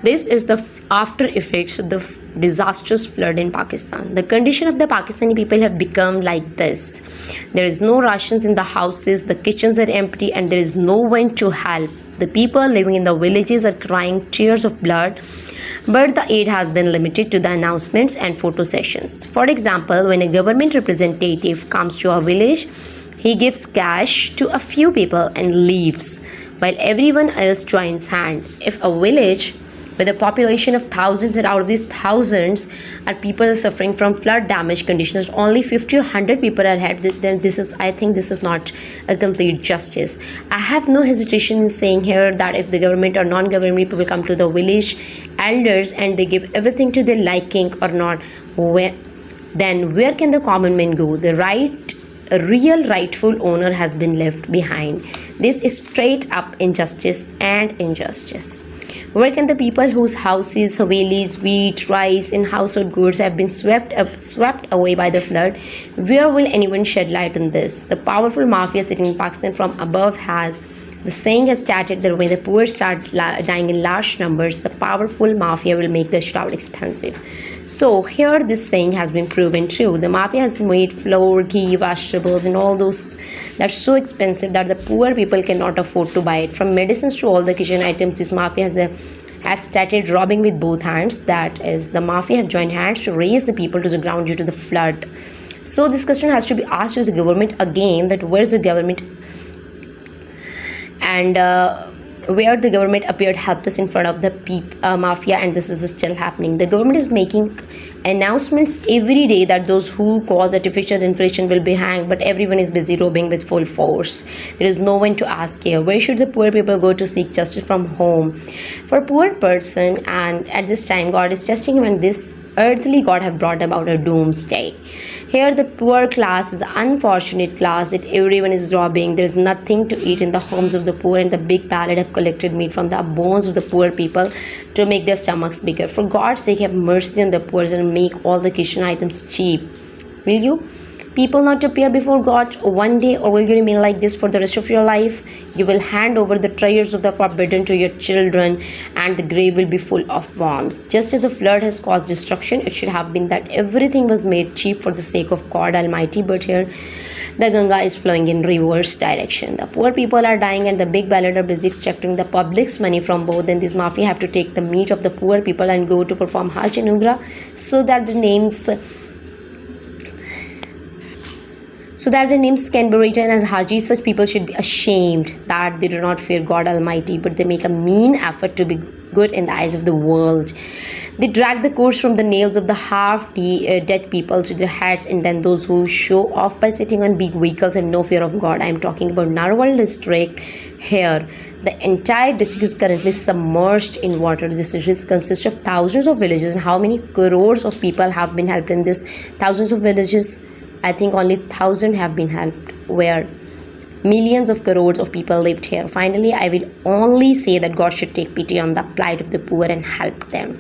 This is the after effects of the disastrous flood in Pakistan. The condition of the Pakistani people have become like this. There is no rations in the houses, the kitchens are empty, and there is no one to help. The people living in the villages are crying tears of blood, but the aid has been limited to the announcements and photo sessions. For example, when a government representative comes to a village, he gives cash to a few people and leaves, while everyone else joins hand. If a village with a population of thousands, and out of these thousands are people suffering from flood damage conditions, only 50 or 100 people are hurt, then I think this is not a complete justice. I have no hesitation in saying here that if the government or non-government people come to the village elders and they give everything to their liking or not, then where can the common man go? A real rightful owner has been left behind. This is straight up injustice and injustice. Where can the people whose houses, havelis, wheat, rice, and household goods have been swept away by the flood? Where will anyone shed light on this? The powerful mafia sitting in Pakistan from above the saying has started that when the poor start dying in large numbers, the powerful mafia will make the shroud expensive. So here this saying has been proven true. The mafia has made flour, ghee, vegetables, and all those that's so expensive that the poor people cannot afford to buy it. From medicines to all the kitchen items, this mafia has started robbing with both hands. That is, the mafia have joined hands to raise the people to the ground due to the flood. So this question has to be asked to the government again, that where's the government, and where the government appeared helpless in front of the mafia, and this is still happening. The government is making announcements every day that those who cause artificial inflation will be hanged, but everyone is busy robbing with full force. There is no one to ask here. Where should the poor people go to seek justice from home? For a poor person, and at this time God is testing him, and this earthly God have brought about a doomsday. Here the poor class is the unfortunate class that everyone is robbing. There is nothing to eat in the homes of the poor, and the big ballot have collected meat from the bones of the poor people to make their stomachs bigger. For God's sake, have mercy on the poor and make all the kitchen items cheap. Will you people not appear before God one day, or will you remain like this for the rest of your life? You will hand over the treasures of the forbidden to your children, and the grave will be full of worms. Just as the flood has caused destruction, it should have been that everything was made cheap for the sake of God Almighty, but here the Ganga is flowing in reverse direction. The poor people are dying, and the big ballot are busy extracting the public's money from both, and this mafia have to take the meat of the poor people and go to perform Hajj and Umrah so that the names can be written as Haji. Such people should be ashamed that they do not fear God Almighty, but they make a mean effort to be good in the eyes of the world. They drag the cords from the nails of the half-dead people to their heads, and then those who show off by sitting on big vehicles have no fear of God. I am talking about Narwal district here. The entire district is currently submerged in water. This district consists of thousands of villages, and how many crores of people have been helped in this thousands of villages? I think only 1,000 have been helped, where millions of crores of people lived here. Finally, I will only say that God should take pity on the plight of the poor and help them.